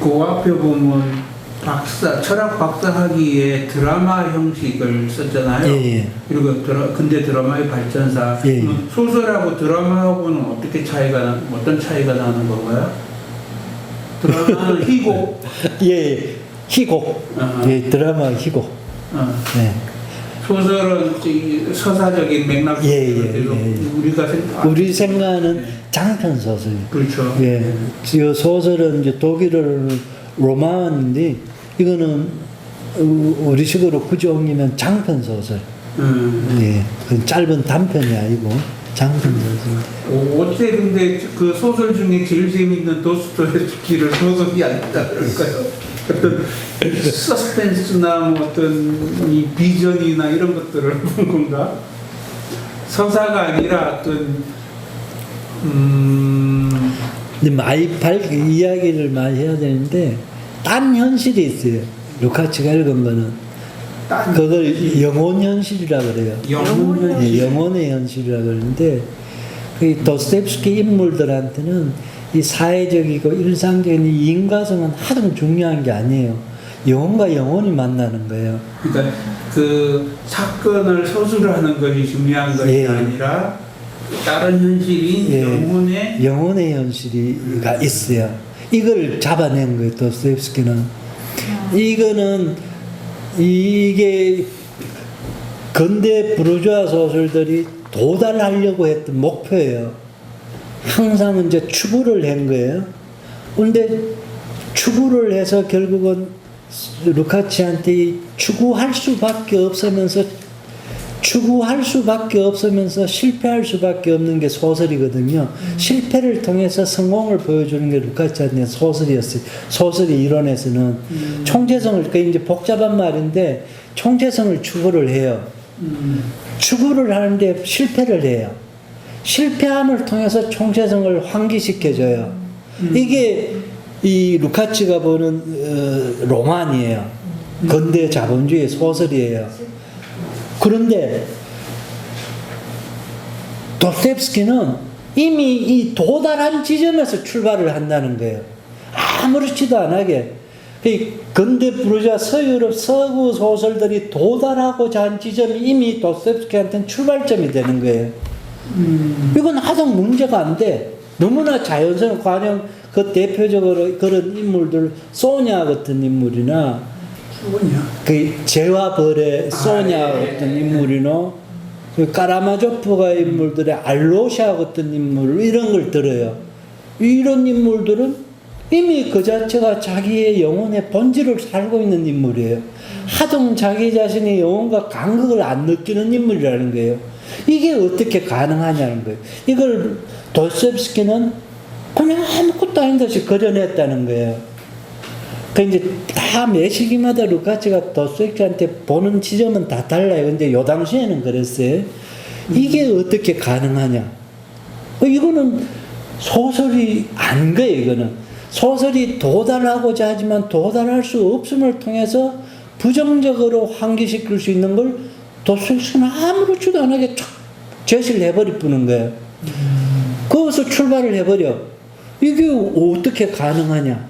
그 앞에 보면 철학 박사 하기에 드라마 형식을 썼잖아요. 예, 예. 그리고 근대 드라마의 발전사. 예. 소설하고 드라마하고는 어떤 차이가 나는 건가요? 드라마는 희곡. 예, 희곡. 예, 드라마 희곡. 네. 소설은 서사적인 맥락. 예. 우리 생각하는 네. 장편 소설. 그렇죠. 예. 이 소설은 이제 독일어로 로만인데 이거는 우리식으로 굳이 옮기면 장편 소설. 예. 그 짧은 단편이 아니고 장편 소설. 어째 근데 그 소설 중에 제일 재밌는 도스토옙스키를 소설이 아니다 그럴까요? 어떤 서스펜스나 뭐 어떤 이 비전이나 이런 것들을 본 건가? 서사가 아니라 어떤 근데 많이 이야기를 많이 해야 되는데 딴 현실이 있어요. 루카치가 읽은 거는 그걸 영혼 현실이라 그래요. 영혼 예, 영혼의 현실이라 그러는데 그 도스토옙스키 인물들한테는 이 사회적이고 일상적인 이 인과성은 하등 중요한 게 아니에요. 영혼과 영혼이 만나는 거예요. 그러니까 그 사건을 서술하는 것이 중요한 것이 예. 아니라 다른 현실인 예. 영혼의 현실이가 있어요. 이걸 잡아낸 거예요. 도스토옙스키는. 이거는 이게 근대 부르주아 소설들이 도달하려고 했던 목표예요. 항상 이제 추구를 한 거예요. 그런데 추구를 해서 결국은 루카치한테 추구할 수밖에 없으면서 실패할 수밖에 없는 게 소설이거든요. 실패를 통해서 성공을 보여주는 게 루카치한테 소설이었어요. 소설의 이론에서는 총체성을, 그 이제 복잡한 말인데 총체성을 추구를 해요. 추구를 하는데 실패를 해요. 실패함을 통해서 총체성을 환기시켜줘요. 이게 이 루카치가 보는 로만이에요. 근대 자본주의 소설이에요. 그런데 도스토옙스키는 이미 이 도달한 지점에서 출발을 한다는 거예요. 아무렇지도 않게. 근대 부르주아 서유럽 서구 소설들이 도달하고자 한 지점이 이미 도스토옙스키한테는 출발점이 되는 거예요. 이건 하등 문제가 안 돼. 너무나 자연스러운 관영, 그 대표적으로 그런 인물들, 소냐 같은 인물이나, 그 죄와 벌의 소냐 같은 인물이나, 그 까라마조프가 인물들의 알로샤 같은 인물, 이런 걸 들어요. 이런 인물들은 이미 그 자체가 자기의 영혼의 본질을 살고 있는 인물이에요. 하등 자기 자신의 영혼과 간극을 안 느끼는 인물이라는 거예요. 이게 어떻게 가능하냐는 거예요. 이걸 도스토옙스키는 그냥 아무것도 아닌 듯이 그려냈다는 거예요. 그 이제 다 매 시기마다 루카치가 도스토옙스키한테 보는 지점은 다 달라요. 근데 요 당시에는 그랬어요. 이게 어떻게 가능하냐. 이거는 소설이 아닌 거예요. 이거는 소설이 도달하고자 하지만 도달할 수 없음을 통해서 부정적으로 환기시킬 수 있는 걸 도스토옙스키는 아무렇지도 않게 촥 제시를 해버릴 뿐인 거예요. 거기서 출발을 해버려. 이게 어떻게 가능하냐?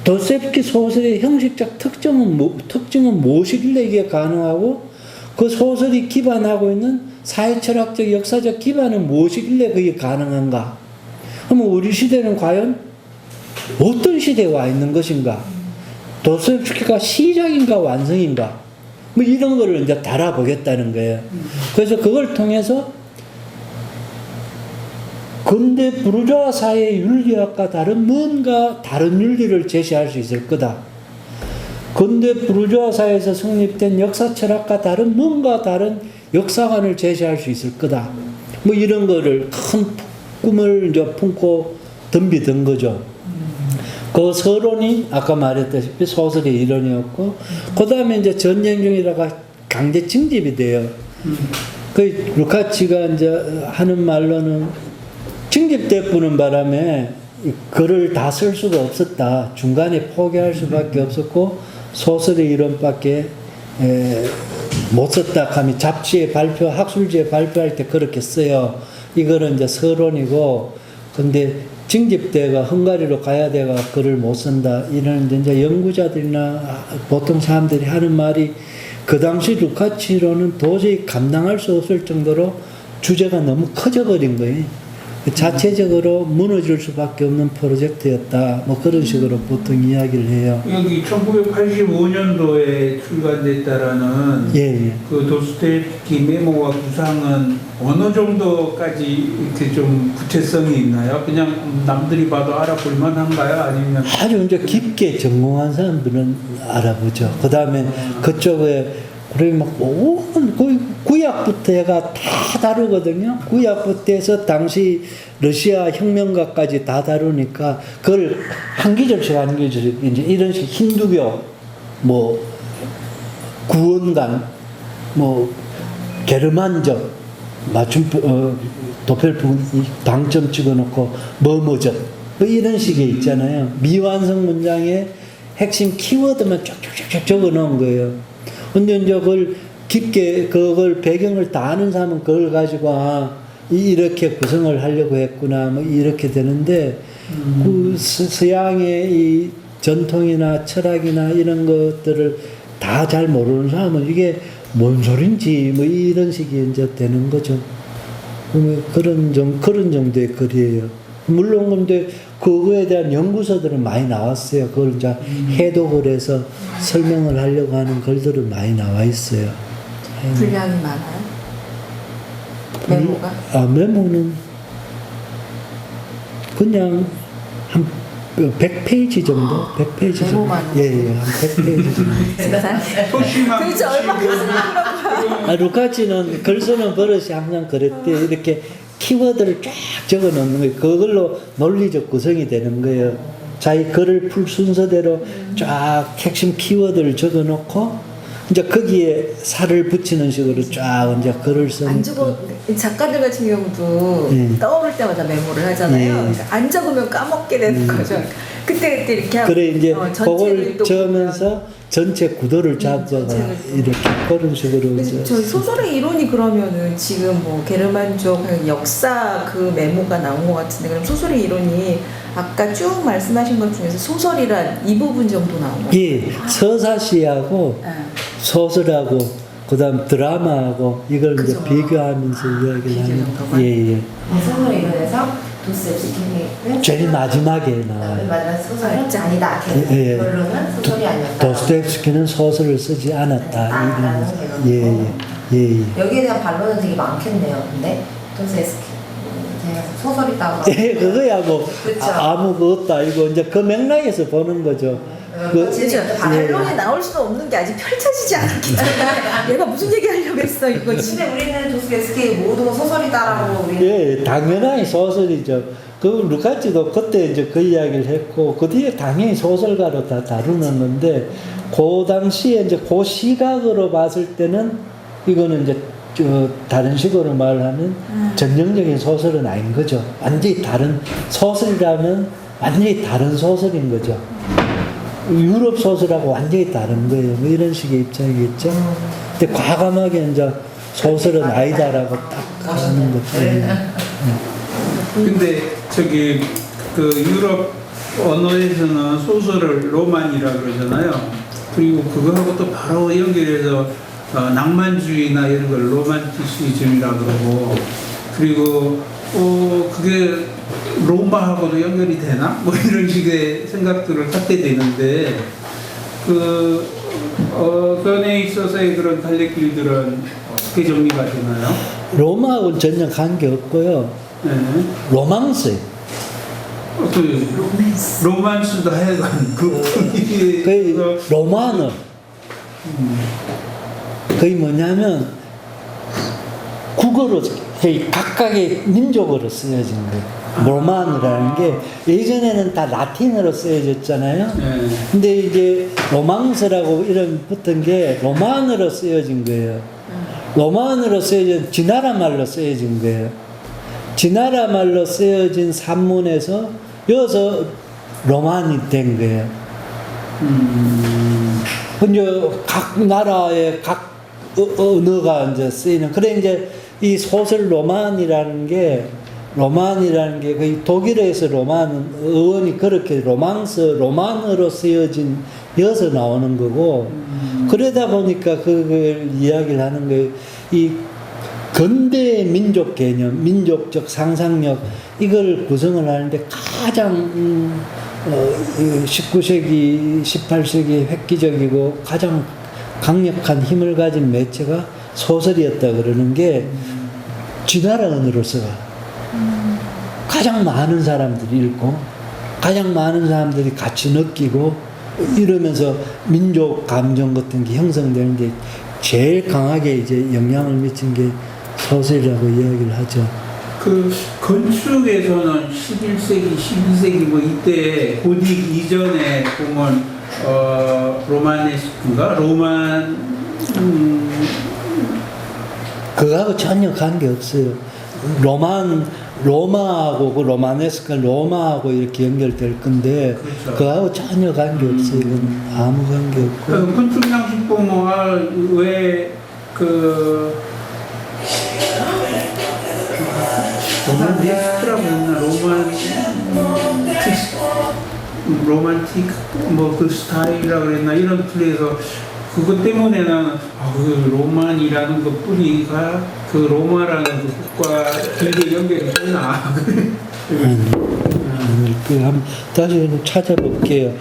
도스토옙스키 소설의 형식적 특징은 무엇이길래 이게 가능하고 그 소설이 기반하고 있는 사회철학적 역사적 기반은 무엇이길래 그게 가능한가? 그러면 우리 시대는 과연 어떤 시대에 와 있는 것인가? 도스토옙스키가 시작인가 완성인가? 뭐 이런 거를 이제 달아보겠다는 거예요. 그래서 그걸 통해서 근대 부르주아 사회의 윤리학과 뭔가 다른 윤리를 제시할 수 있을 거다. 근대 부르주아 사회에서 성립된 역사 철학과 뭔가 다른 역사관을 제시할 수 있을 거다. 뭐 이런 거를 큰 꿈을 이제 품고 덤비던 거죠. 그 서론이 아까 말했다시피 소설의 이론이었고, 그 다음에 이제 전쟁 중이다가 강제 징집이 돼요. 그 루카치가 이제 하는 말로는 징집되는 바람에 글을 다 쓸 수가 없었다. 중간에 포기할 수밖에 없었고, 소설의 이론밖에 못 썼다 하면 잡지에 학술지에 발표할 때 그렇게 써요. 이거는 이제 서론이고, 근데 징집대가 헝가리로 가야 돼가 글을 못 쓴다 이러는데 이제 연구자들이나 보통 사람들이 하는 말이 그 당시 루카치로는 도저히 감당할 수 없을 정도로 주제가 너무 커져버린 거예요. 자체적으로 무너질 수밖에 없는 프로젝트였다. 뭐 그런 식으로 보통 이야기를 해요. 여기 1985년도에 출간됐다라는 예, 예. 그 도스토옙스키 메모와 구상은 어느 정도까지 이렇게 좀 구체성이 있나요? 그냥 남들이 봐도 알아볼 만한가요? 아니면 아주 이제 깊게 전공한 사람들은 알아보죠. 그 다음에 그쪽에 그래 막 온 구약부터 해가 다 다루거든요. 구약부터 해서 당시 러시아 혁명가까지 다 다루니까 그걸 한 기절씩 한 기절씩 이제 이런 식 힌두교 뭐 구원관 뭐 게르만적 맞춤 도펠풍 당점 찍어놓고 뭐뭐적 뭐 이런 식의 있잖아요. 미완성 문장에 핵심 키워드만 쫙쫙쫙 적어놓은 거예요. 근데 이제 그걸 깊게 그걸 배경을 다 아는 사람은 그걸 가지고 이렇게 구성을 하려고 했구나 뭐 이렇게 되는데 그 서양의 이 전통이나 철학이나 이런 것들을 다 잘 모르는 사람은 이게 뭔 소린지 뭐 이런 식이 이제 되는 거죠. 그런 정도의 글이에요. 물론 근데 그거에 대한 연구서들은 많이 나왔어요. 그걸 이제 해독을 해서 설명을 하려고 하는 글들은 많이 나와 있어요. 분량이 많아요? 메모가? 메모는 그냥 한 100페이지 정도? 100페이지 정도? 메모만? 예, 한 100페이지 정도. 소심한 도대체 얼마큼 쓰는 루카치는 글 쓰는 버릇이 항상 그랬대. 이렇게 키워드를 쫙 적어 놓는 거예요. 그걸로 논리적 구성이 되는 거예요. 자기 글을 풀 순서대로 쫙 핵심 키워드를 적어 놓고 이제 거기에 살을 붙이는 식으로 쫙 이제 글을 쓰는. 안 적어 작가들 같은 경우도 예. 떠오를 때마다 메모를 하잖아요. 예. 그러니까 안 적으면 까먹게 되는 거죠. 그때 이렇게 하고 그래 이제 전체를 그걸 또 적으면서 전체 구도를 잡아가 전체를 이렇게 그런 식으로 그래서 이제 저 소설의 이론이 그러면은 지금 뭐 게르만족 역사 그 메모가 나온 것 같은데 그럼 소설의 이론이 아까 쭉 말씀하신 것 중에서 소설이란 이 부분 정도 나온 거예요? 예, 서사시하고 네. 소설하고 그다음 드라마하고 이걸 이제 그죠. 비교하면서 이야기를 비교 하는 정도만? 예. 소설 이론에서 도스토옙스키는 제일 마지막에 나와요. 맞아 소설은 아, 아니다. 예. 결론은 소설이 아니었다. 도스토옙스키는 소설을 쓰지 않았다. 라는 이런 예. 여기에 대한 반론은 되게 많겠네요. 근데 도스토옙스키 제가 소설이다고. 예, 그거야 뭐 그쵸. 아무 거 없다. 이거 이제 그 맥락에서 보는 거죠. 그렇죠. 예. 반론이 나올 수는 없는 게 아직 펼쳐지지 않았기 때문에 내가 무슨 얘기 하려고 했어 이거지. 근데 우리는 도스토옙스키 모두 소설이다라고 우리는. 예, 당연히 소설이죠. 그 루카치도 그때 이제 그 이야기를 했고 그 뒤에 당연히 소설가로 다 다루는 건데 그 당시에 이제 그 시각으로 봤을 때는 이거는 이제 다른 식으로 말하면 전형적인 소설은 아닌 거죠. 완전히 다른 소설이라면 완전히 다른 소설인 거죠. 유럽 소설하고 완전히 다른 거예요. 뭐 이런 식의 입장이겠죠. 근데 과감하게 이제 소설은 아니다라고 딱 하는 거죠. 근데 저기 그 유럽 언어에서는 소설을 로만이라 그러잖아요. 그리고 그거하고 또 바로 연결해서 낭만주의나 이런 걸 로만티시즘이라 그러고 그리고 그게 로마하고도 연결이 되나? 뭐 이런 식의 생각들을 갖게 되는데 견해에 있어서의 그런 갈래길들은 어떻게 정리가 되나요? 로마하고는 전혀 관계 없고요. 네. 로망스. 로만스도 하여간 그 그 로마는 거의 뭐냐면 국어로 거의 각각의 민족으로 쓰여진 거예요. 로만이라는 게 예전에는 다 라틴어로 쓰여졌잖아요. 네. 근데 이제 로망스라고 이름 붙은 게 로만어로 쓰여진 거예요. 로만어로 쓰여진 지나라 말로 쓰여진 거예요. 지나라 말로 쓰여진 산문에서 여기서 로만이 된 거예요. 근데 각 나라의 각 언어가 이제 쓰이는 그래 이제 이 소설 로만이라는 게 로만이라는 게 거의 독일어에서 로만은 어원이 그렇게 로만으로 쓰여진 여서 나오는 거고 그러다 보니까 그걸 이야기를 하는 거예요. 이 근대 민족 개념, 민족적 상상력 이걸 구성을 하는데 가장 19세기, 18세기 획기적이고 가장 강력한 힘을 가진 매체가 소설이었다 그러는 게 쥐나라 언어로서가 가장 많은 사람들이 읽고 가장 많은 사람들이 같이 느끼고 이러면서 민족 감정 같은 게 형성되는데 제일 강하게 이제 영향을 미친 게 소설이라고 이야기를 하죠. 그 건축에서는 11세기, 12세기 뭐 이때 고딕 이전에 보면 로마네스크인가 그거하고 전혀 관계 없어요. 로마하고 그 로마네스크 로마하고 이렇게 연결될 건데 그렇죠. 그거하고 전혀 관계 없어요. 이건 아무 관계 없고. 그 건축 양식 보면 왜그 로마네스크라고 했나 로만틱 뭐 그 스타일이라고 그랬나 이런 플레이에서 그것 때문에 나는 그 로만이라는 그 뿌리가 그 로마라는 그 국가 길게 연결이 되나 그 한번 다시 찾아볼게요.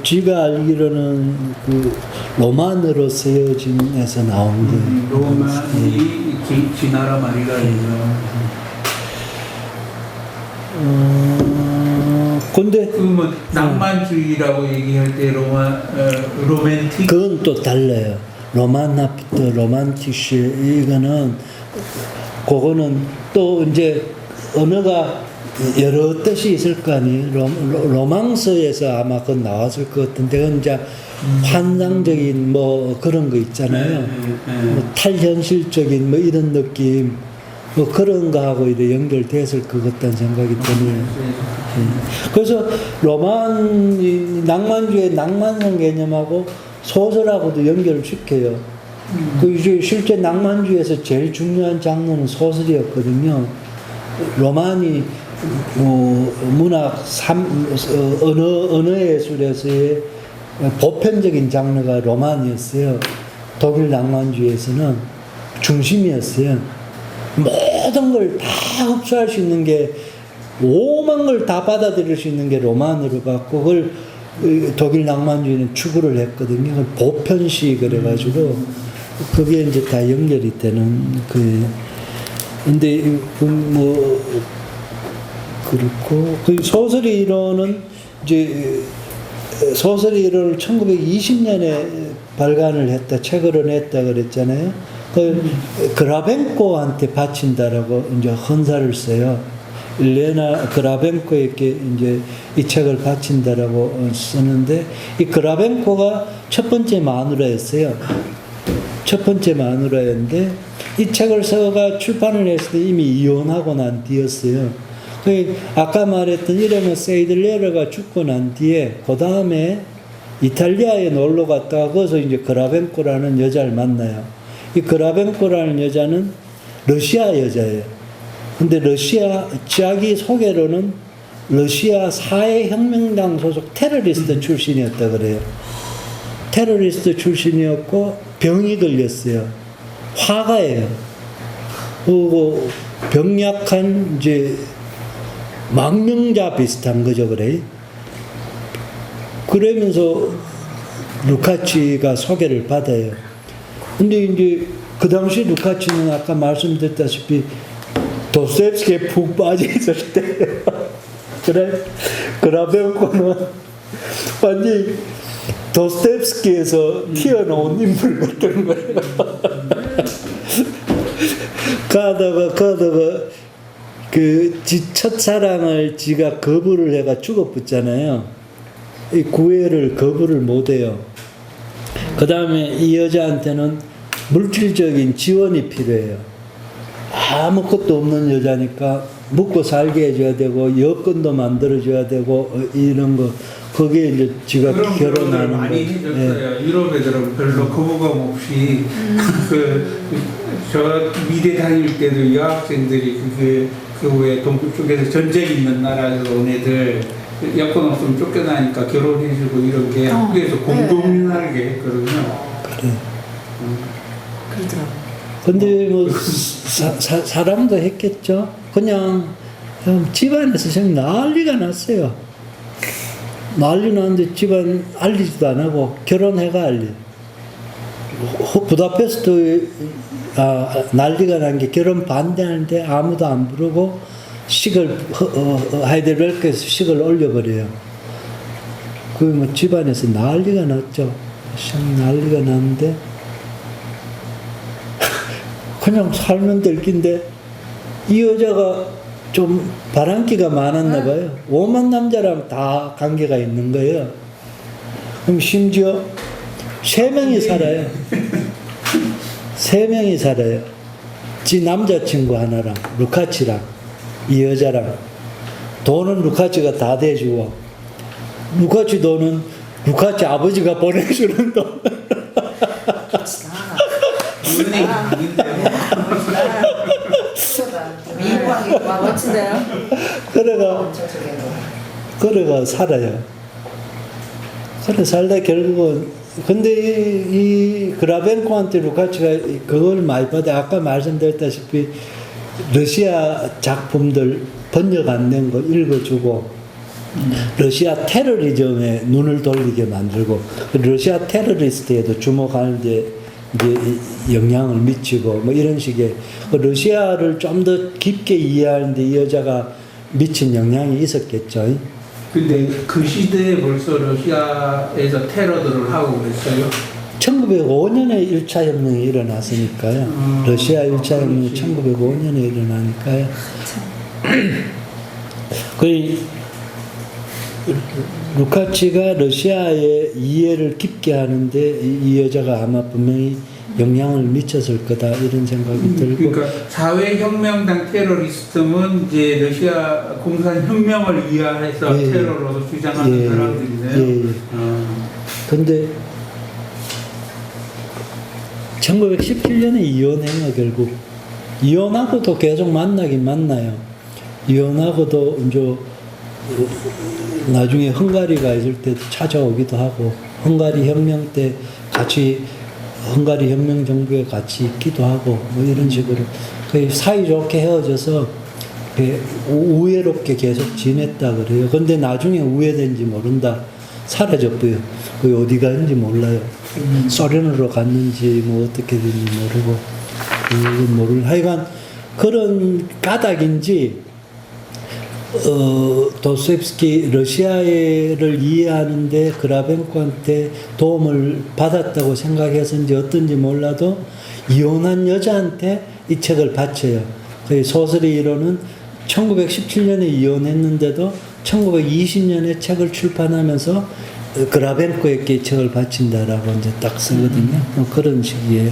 쥐가 알기로는 그 로만으로 쓰여진에서 나온 거예요. 로만이 쥐나라 말이라니까. 근데 그뭐 낭만주의라고 얘기할 때 로맨틱 그건 또 달라요. 로만나피트, 로만티시 이거는 그거는 또 이제 언어가 여러 뜻이 있을 거 아니에요. 로망서에서 아마 그건 나왔을 것 같은데 그건 이제 환상적인 뭐 그런 거 있잖아요. 뭐 탈현실적인 뭐 이런 느낌 뭐 그런 거하고 이제 연결됐을 것 같다는 생각이 드네요. 그래서 낭만주의 낭만성 개념하고 소설하고도 연결을 시켜요. 그 이제 실제 낭만주의에서 제일 중요한 장르는 소설이었거든요. 로만이 문학 언어 예술에서의 보편적인 장르가 로만이었어요. 독일 낭만주의에서는 중심이었어요. 모든 걸 다 흡수할 수 있는 게 오만 걸 다 받아들일 수 있는 게 로만으로 봤고 그걸 독일 낭만주의는 추구를 했거든요. 그걸 보편시 그래가지고 그게 이제 다 연결이 되는 그 근데 뭐 그렇고 그 소설의 이론은 이제 소설의 이론을 1920년에 발간을 했다 책을 냈다 그랬잖아요. 그 그라벤코한테 바친다라고 이제 헌사를 써요. 레나 그라벤코에게 이제 이 책을 바친다라고 쓰는데 이 그라벤코가 첫 번째 마누라였어요. 첫 번째 마누라였는데 이 책을 써가 출판을 했을 때 이미 이혼하고 난 뒤였어요. 아까 말했던 이러면 세이들레르가 죽고 난 뒤에 그 다음에 이탈리아에 놀러 갔다가 거기서 이제 그라벤코라는 여자를 만나요. 이 그라벤코라는 여자는 러시아 여자예요. 근데 자기 소개로는 러시아 사회혁명당 소속 테러리스트 출신이었다 그래요. 테러리스트 출신이었고 병이 걸렸어요. 화가예요. 그리고 병약한 이제 망명자 비슷한 거죠, 그래. 그러면서 루카치가 소개를 받아요. 근데 이제 그 당시 루카치는 아까 말씀드렸다시피 도스토옙스키에 푹 빠져 있을 때 그래 그라벤코는 완전히 도스토옙스키에서 튀어나온 인물 같은 거예요. 가다가 그 지 첫사랑을 지가 거부를 해가 죽어붙잖아요. 이 구애를 거부를 못해요. 그 다음에 이 여자한테는 물질적인 지원이 필요해요. 아무것도 없는 여자니까 먹고 살게 해줘야 되고 여건도 만들어줘야 되고 이런 거 거기에 이제 지가 그런 결혼을 결혼하는 많이 거. 해줬어요. 유럽 애들은 별로 거부감 없이 저 미대 다닐 때도 여학생들이 그 외에 동부 쪽에서 전쟁 있는 나라에서 온 애들 여권 없으면 쫓겨나니까 결혼해주고 이런 게 한국에서 공동연하게 했거든요. 그래. 그러더라고요. 근데 뭐 사람도 했겠죠. 그냥 집안에서 지금 난리가 났어요. 난리 났는데 집안 알리지도 안 하고 결혼해가 알리. 부다페스트 난리가 난 게 결혼 반대하는데 아무도 안 부르고 식을 하이델베르크에서 식을 올려버려요. 그 뭐 집안에서 난리가 났죠. 난리가 났는데 그냥 살면 될 낀데 이 여자가 좀 바람기가 많았나 봐요. 오만 남자랑 다 관계가 있는 거예요. 그럼 심지어 3명이 살아요. 3명이 살아요. 지 남자친구 하나랑 루카치랑 이 여자랑 돈은 루카치가 다 대주고 루카치 돈은 루카치 아버지가 보내주는 돈. 은행 아닌데요. 미국하게 와 멋진데요. 그래가 살아요. 그래 살다 결국은 근데 이 그라벤코한테 루카치가 그걸 많이 받아. 아까 말씀드렸다시피 러시아 작품들 번역 안 된 거 읽어주고 러시아 테러리즘에 눈을 돌리게 만들고 러시아 테러리스트에도 주목하는데 이제 영향을 미치고 뭐 이런 식의 러시아를 좀 더 깊게 이해하는데 이 여자가 미친 영향이 있었겠죠. 근데 그 시대에 벌써 러시아에서 테러들을 하고 그랬어요. 1905년에 1차 혁명이 일어났으니까요. 러시아 1차 혁명이 1905년에 일어나니까요. 그 루카치가 러시아의 이해를 깊게 하는데 이 여자가 아마 분명히 영향을 미쳤을 거다 이런 생각이 들고. 그러니까 사회혁명당 테러리스트는 이제 러시아 공산혁명을 이해해서 예, 테러로 주장하는 사람들이네요. 근데 1917년에 이혼해요 결국. 이혼하고도 계속 만나긴 만나요. 이혼하고도 이제 나중에 헝가리가 있을 때 찾아오기도 하고 헝가리 혁명 때 같이 헝가리 혁명 정부에 같이 있기도 하고 뭐 이런 식으로 거의 사이좋게 헤어져서 우애롭게 계속 지냈다 그래요. 근데 나중에 우애된지 모른다. 사라졌고요. 거기 어디 갔는지 몰라요. 소련으로 갔는지 뭐 어떻게 됐는지 모르고 그건 모르는 하여간 그런 까닭인지 도스토옙스키 러시아를 이해하는데 그라벤코한테 도움을 받았다고 생각해서인지 어떤지 몰라도 이혼한 여자한테 이 책을 바쳐요. 그 소설의 이론은 1917년에 이혼했는데도 1920년에 책을 출판하면서 그라벤코에게 이 책을 바친다라고 이제 딱 쓰거든요. 그런 식이에요.